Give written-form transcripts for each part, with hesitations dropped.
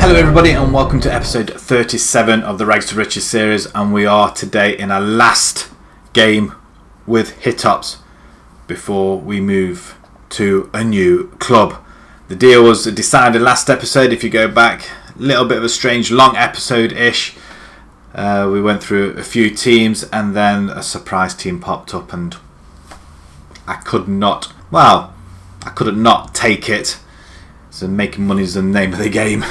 Hello everybody and welcome to episode 37 of the Rags to Riches series, and we are today in our last game with Hittarps before we move to a new club. The deal was decided last episode, if you go back, a little bit of a strange long episode-ish. We went through a few teams and then a surprise team popped up and I couldn't not take it. So making money is the name of the game.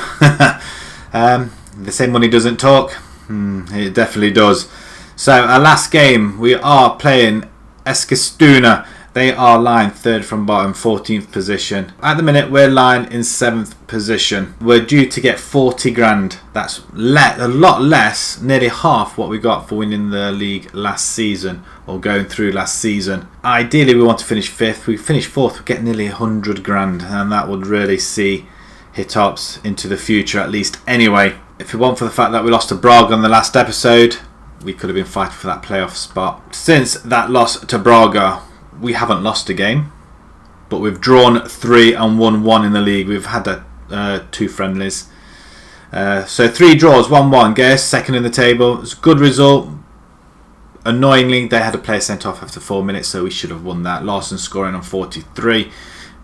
They say money doesn't talk. It definitely does. So our last game, we are playing Eskilstuna. They are lying third from bottom, 14th position. At the minute, we're lying in 7th position. We're due to get 40 grand. That's a lot less, nearly half what we got for winning the league last season, or going through last season. Ideally, we want to finish 5th. We finish 4th, we get nearly 100 grand, and that would really see Hittarps into the future, at least anyway. If it weren't for the fact that we lost to Braga on the last episode, we could have been fighting for that playoff spot. Since that loss to Braga, we haven't lost a game, but we've drawn 3 and won 1 in the league. We've had 2 friendlies. So 3 draws, 1-1. Get us second in the table. It's a good result. Annoyingly, they had a player sent off after 4 minutes, so we should have won that. Larson scoring on 43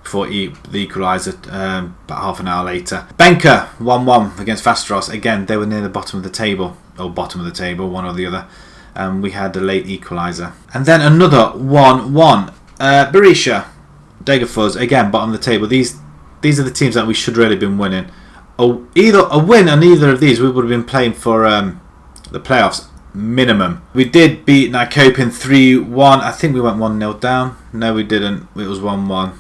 before the equaliser about half an hour later. Benker 1-1 against Fastros. Again, they were near the bottom of the table, one or the other. We had a late equaliser. And then another 1-1. Berisha, Degafuz, again, bottom of the table. These are the teams that we should really have been winning. Either a win on either of these, we would have been playing for the playoffs minimum. We did beat Nykoping 3-1. I think we went 1-0 down. No, we didn't. It was 1-1.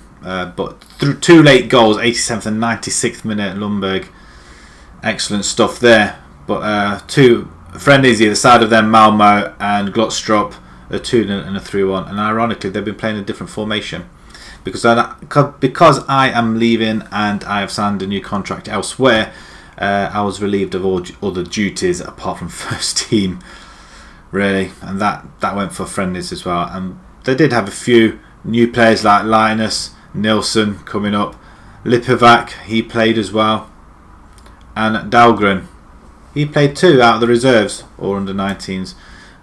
But through 2 late goals, 87th and 96th minute, Lundberg. Excellent stuff there. But 2 friendlies either side of them, Malmo and Glotstrup, a 2 and a 3-1. And ironically, they've been playing a different formation. Because I am leaving and I have signed a new contract elsewhere, I was relieved of all other duties apart from first team, really. And that went for friendlies as well. And they did have a few new players like Linus, Nilsson coming up. Lipovac, he played as well. And Dahlgren, he played 2 out of the reserves or under 19s.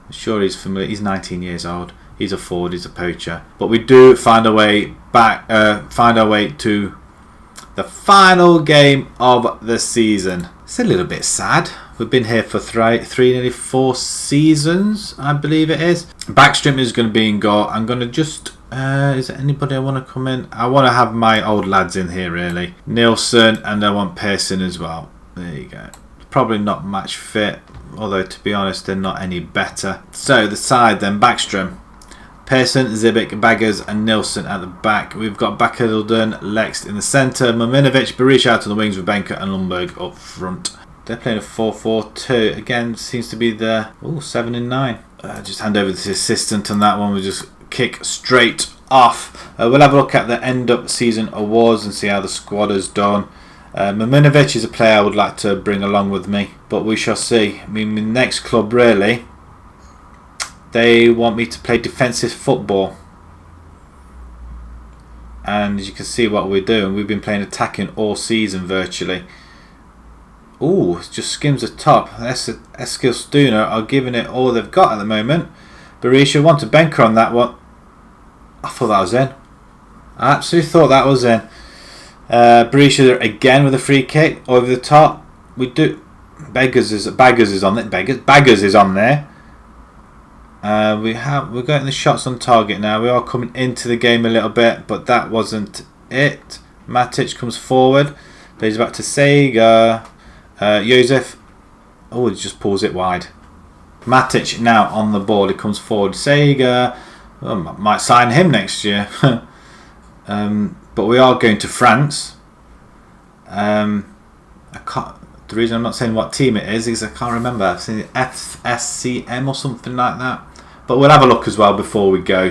I'm sure he's familiar. He's 19 years old. He's a forward. He's a poacher. But we do find our way back. Find our way to the final game of the season. It's a little bit sad. We've been here for 3, nearly 4 seasons, I believe it is. Backstream is going to be in goal. I'm going to just. Is there anybody I want to come in? I want to have my old lads in here, really. Nilsson, and I want Pearson as well. There you go. Probably not match fit, although to be honest, they're not any better. So the side then, Backstrom. Pearson, Zibic, Baggers and Nilsson at the back. We've got Bakkeldon, Lex in the centre, Mominovic, Berisha out on the wings with Benker and Lundberg up front. They're playing a 4-4-2. Again, seems to be the 7 and 9. Just hand over to the assistant on that one. We'll just kick straight off. We'll have a look at the end up season awards and see how the squad has done. Mominovic is a player I would like to bring along with me, but we shall see. I mean, my next club really, they want me to play defensive football, and as you can see what we're doing, we've been playing attacking all season virtually. Ooh, it just skims the top. Eskilstuna are giving it all they've got at the moment. Berisha want a banker on that one. I thought that was in. I absolutely thought that was in. Berisha again with a free kick over the top. We do. Baggers is on it. Baggers is on there. We're getting the shots on target now. We are coming into the game a little bit, but that wasn't it. Matic comes forward, plays back to Sega. Josef. Oh, he just pulls it wide. Matic now on the ball. He comes forward. Sega. Might sign him next year. But we are going to France. The reason I'm not saying what team it is I can't remember. I've seen FSCM or something like that. But we'll have a look as well before we go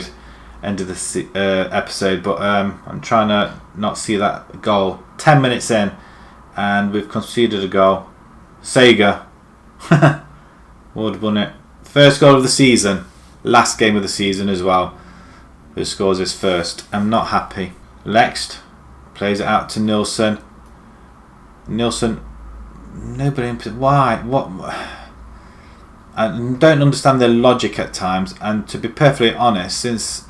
end of the episode. But I'm trying to not see that goal. 10 minutes in, and we've conceded a goal. Sega would have won it. First goal of the season. Last game of the season as well. Who scores his first? I'm not happy. Lext plays it out to Nilsson. Nilsson Nobody. Why? What? I don't understand their logic at times. And to be perfectly honest, since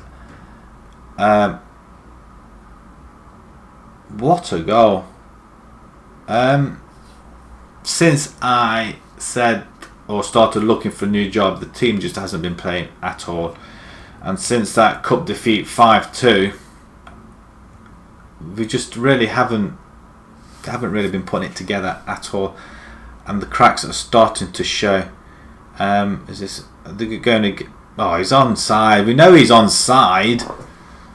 what a goal! Since I said or started looking for a new job, the team just hasn't been playing at all. And since that cup defeat 5-2, we just really haven't really been putting it together at all, and the cracks are starting to show. Is this? Are they going to? Oh, he's onside. We know he's onside.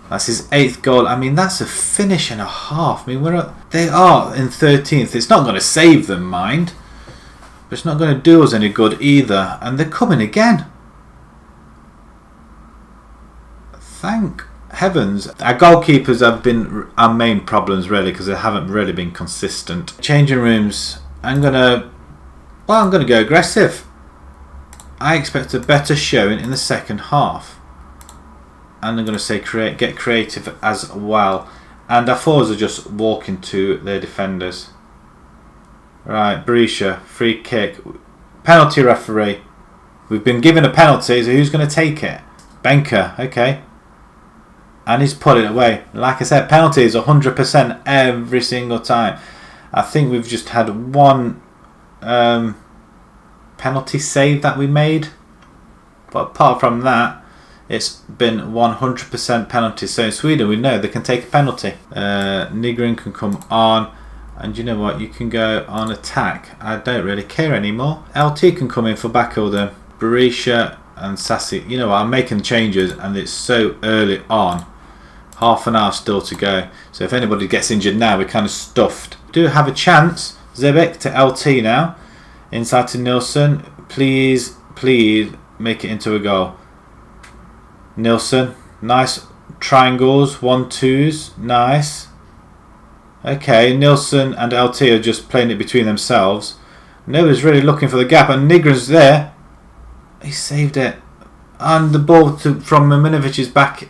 That's his 8th goal. I mean, that's a finish and a half. I mean, they are in 13th. It's not going to save them, mind, but it's not going to do us any good either. And they're coming again. Thank heavens. Our goalkeepers have been our main problems, really, because they haven't really been consistent. Changing rooms. I'm gonna go aggressive. I expect a better showing in the second half. And I'm going to say get creative as well. And our forwards are just walking to their defenders. Right, Berisha, free kick. Penalty referee. We've been given a penalty, so who's going to take it? Benker, okay. And he's put it away. Like I said, penalties 100% every single time. I think we've just had one penalty save that we made. But apart from that, it's been 100% penalty. So in Sweden, we know they can take a penalty. Nigrin can come on. And you know what? You can go on attack. I don't really care anymore. LT can come in for Backhilden. Berisha and Sassy. You know what? I'm making changes and it's so early on. Half an hour still to go. So if anybody gets injured now, we're kind of stuffed. Do have a chance. Zebek to LT now. Inside to Nilsson. Please make it into a goal. Nilsson. Nice triangles. 1-2s. Nice. Okay, Nilsson and LT are just playing it between themselves. Nobody's really looking for the gap. And Nigrin's there. He saved it. And the ball from Miminovic's back.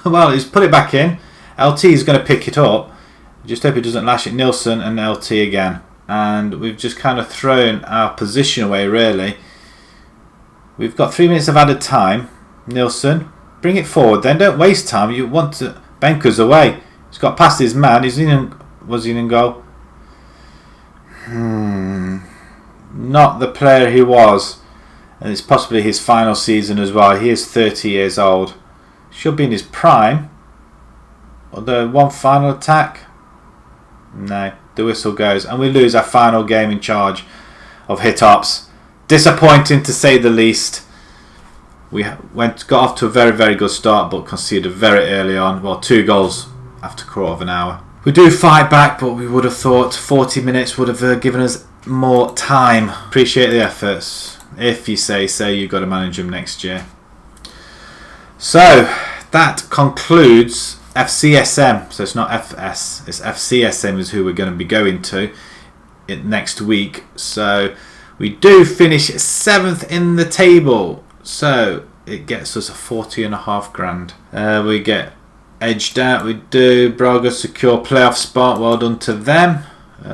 Well, he's put it back in. LT is going to pick it up. Just hope he doesn't lash it. Nilsson and LT again. And we've just kind of thrown our position away, really. We've got 3 minutes of added time. Nilsson, bring it forward then. Don't waste time. You want to... Benker's away. He's got past his man. Was he in goal? Not the player he was. And it's possibly his final season as well. He is 30 years old. Should be in his prime. Although one final attack. No, the whistle goes. And we lose our final game in charge of Hittarps. Disappointing to say the least. We got off to a very, very good start, but conceded very early on. Well, 2 goals after a quarter of an hour. We do fight back, but we would have thought 40 minutes would have given us more time. Appreciate the efforts. If you say you've got to manage them next year. So that concludes FCSM. So it's not FS, it's FCSM is who we're going to be going to next week. So we do finish 7th in the table. So it gets us a 40.5 grand. We get edged out. We do. Braga secure playoff spot. Well done to them.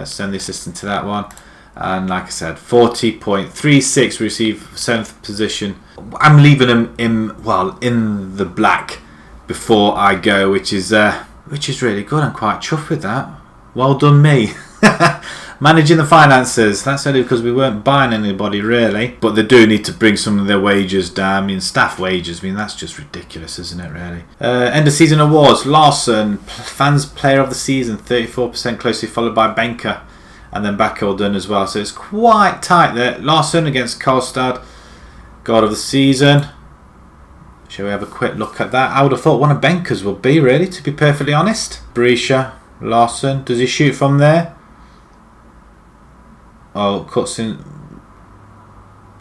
Send the assistant to that one. And like I said, 40.36 receive 7th position. I'm leaving them in the black before I go, which is really good. I'm quite chuffed with that. Well done me. Managing the finances. That's only because we weren't buying anybody really, but they do need to bring some of their wages down. I mean, staff wages. I mean, that's just ridiculous, isn't it? Really. End of season awards. Larsson, fans player of the season, 34%, closely followed by Benker. And then Backhilden as well. So it's quite tight there. Larsson against Karlstad. God of the season. Shall we have a quick look at that? I would have thought one of Benker's would be, really, to be perfectly honest. Berisha, Larsson. Does he shoot from there? Oh, cuts in.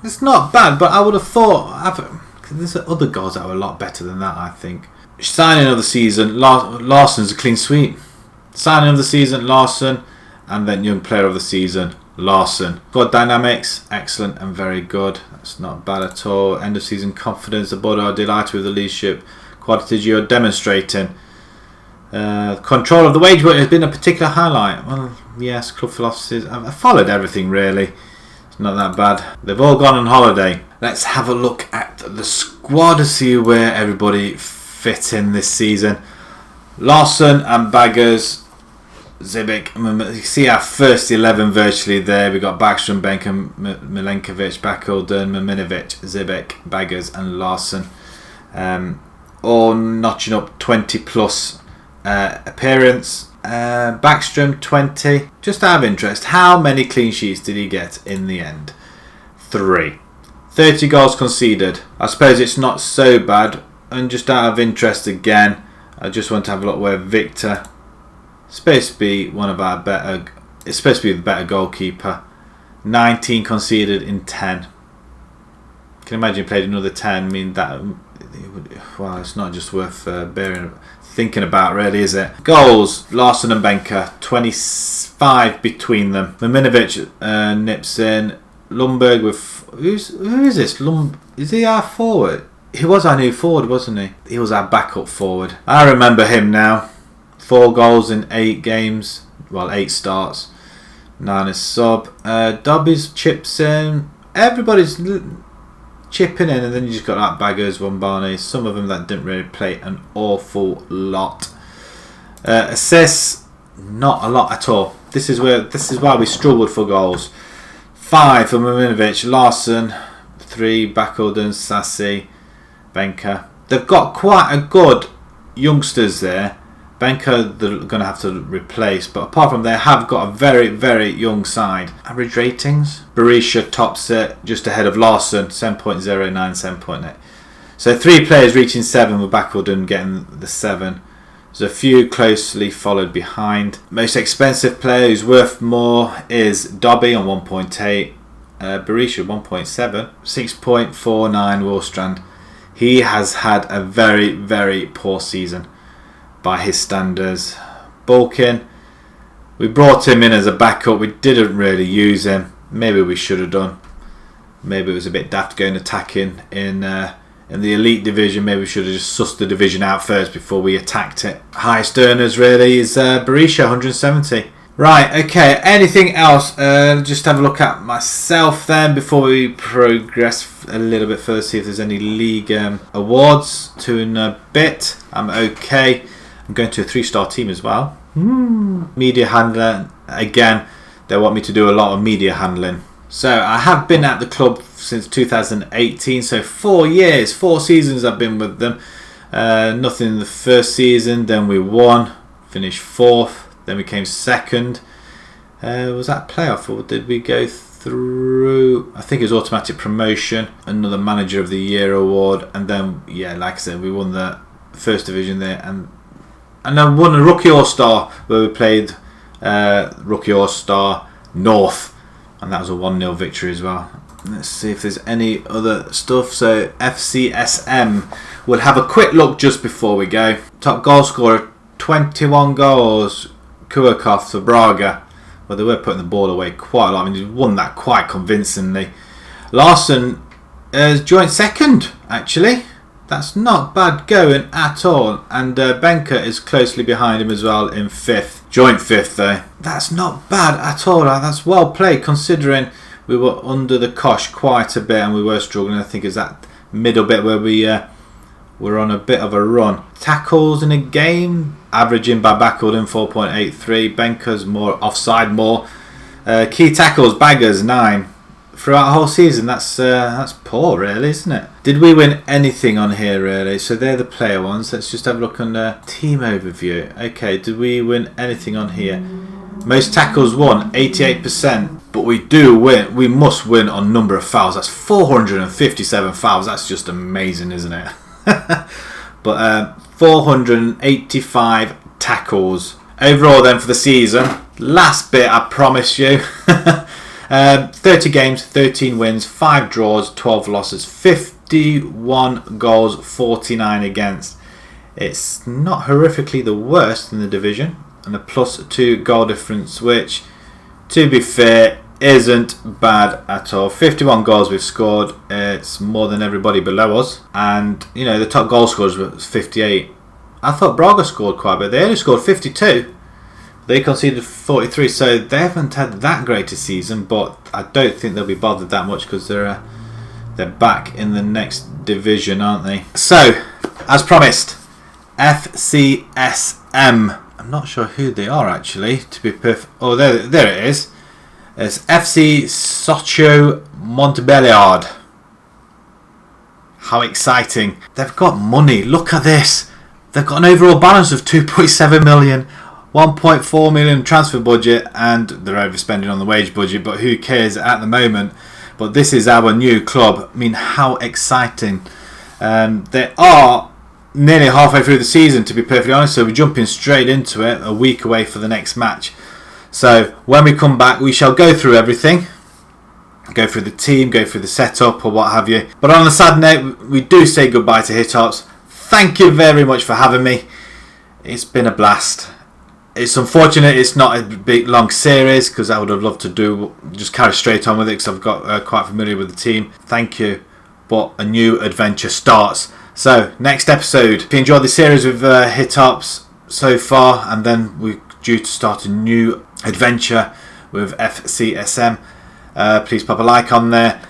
It's not bad, but I would have thought... There's other goals that are a lot better than that, I think. Signing of the season. Larsson's a clean sweep. Signing of the season, Larsson. And then young player of the season, Larsson. Squad dynamics, excellent and very good. That's not bad at all. End of season confidence. The board are delighted with the leadership qualities you're demonstrating. Control of the wage work has been a particular highlight. Well, Yes, club philosophies. I've followed everything really. It's not that bad. They've all gone on holiday. Let's have a look at the squad to see where everybody fit in this season. Larsson and Baggers, Zibic. You see our first 11 virtually there. We've got Backstrom, Benka, Milenkovic, Bakilden, Maminovic, Zibic, Baggers and Larsson. All notching up 20 plus appearance. Backstrom 20. Just out of interest, how many clean sheets did he get in the end? 3. 30 goals conceded. I suppose it's not so bad. And just out of interest again, I just want to have a look where Victor is supposed to be one of our better. It's supposed to be the better goalkeeper. 19 conceded in 10. Can you imagine he played another 10? I mean that. Well, it's not just worth thinking about, really, is it? Goals: Larsson and Benka, 25 between them. Maminovic nips in. Lundberg with who is this? Is he our forward? He was our new forward, wasn't he? He was our backup forward. I remember him now. 4 goals in 8 games. Well, 8 starts. 9 as sub. Dobby's chips in. Everybody's chipping in, and then you just got that Baggers, Wombani. Some of them that didn't really play an awful lot. Assists, not a lot at all. This is why we struggled for goals. 5 for Maminovic, Larsson, 3 Bakilden, Sassy, Benka. They've got quite a good youngsters there. Benka they're going to have to replace, but apart from they have got a very, very young side. Average ratings: Berisha tops it just ahead of Larsson, 7.09, 7.8. So 3 players reaching 7 with Bakilden getting the 7. There's a few closely followed behind. Most expensive player who's worth more is Dobby on 1.8, Berisha 1.7, 6.49 Woolstrand. He has had a very, very poor season by his standards. Balkin, we brought him in as a backup. We didn't really use him. Maybe we should have done. Maybe it was a bit daft going attacking in the elite division. Maybe we should have just sussed the division out first before we attacked it. Highest earners really is Berisha, 170. Right, okay, anything else? Just have a look at myself then before we progress a little bit further, see if there's any league awards. 2 in a bit. I'm okay. I'm going to a 3-star team as well. Media handler, again, they want me to do a lot of media handling. So I have been at the club since 2018, so 4 years, 4 seasons I've been with them. Nothing in the first season, then we won, finished 4th, then we came 2nd. Was that playoff or did we go through? I think it was automatic promotion, another manager of the year award, and then, yeah, like I said, we won the first division there, and I won a Rookie All-Star where we played Rookie All-Star North, and that was a 1-0 victory as well. Let's see if there's any other stuff. So FCSM, we'll have a quick look just before we go. Top goal scorer, 21 goals, Kuakov for Braga. Well, they were putting the ball away quite a lot. I mean, he won that quite convincingly. Larsson is joint 2nd, actually. That's not bad going at all. And Benka is closely behind him as well in 5th. Joint 5th though. That's not bad at all. That's well played considering we were under the cosh quite a bit and we were struggling. I think it's that middle bit where we were on a bit of a run. Tackles in a game, averaging by Bakilden 4.83. Benka's more offside more. Key tackles, Baggers 9. Throughout the whole season, that's poor really, isn't it? Did we win anything on here really? So they're the player ones. Let's just have a look on the team overview. Okay, did we win anything on here? Most tackles won, 88%. But we do win. We must win on number of fouls. That's 457 fouls. That's just amazing, isn't it? But 485 tackles overall then for the season. Last bit, I promise you. 30 games, 13 wins, 5 draws, 12 losses, 51 goals, 49 against. It's not horrifically the worst in the division, and a +2 goal difference, which, to be fair, isn't bad at all. 51 goals we've scored. It's more than everybody below us, and you know the top goal scorers was 58. I thought Braga scored quite a bit. They only scored 52. They conceded 43, so they haven't had that great a season, but I don't think they'll be bothered that much because they're back in the next division, aren't they? So, as promised, FCSM. I'm not sure who they are actually, to be perfect. Oh, there it is. It's FC Socio Montbéliard. How exciting. They've got money. Look at this. They've got an overall balance of 2.7 million, 1.4 million transfer budget, and they're overspending on the wage budget, but who cares at the moment. But this is our new club. I mean, how exciting. They are nearly halfway through the season, to be perfectly honest, so we're jumping straight into it, a week away for the next match. So when we come back, we shall go through everything, go through the team, go through the setup or what have you. But on a sad note, we do say goodbye to Hittarps. Thank you very much for having me. It's been a blast. It's unfortunate it's not a big long series, because I would have loved to just carry straight on with it, because I've got quite familiar with the team. Thank you, but a new adventure starts. So next episode, if you enjoyed the series with Hittarps so far, and then we're due to start a new adventure with FCSM, please pop a like on there,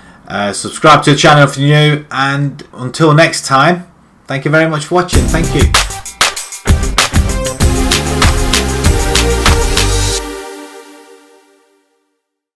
subscribe to the channel if you're new, and until next time, thank you very much for watching. Thank you.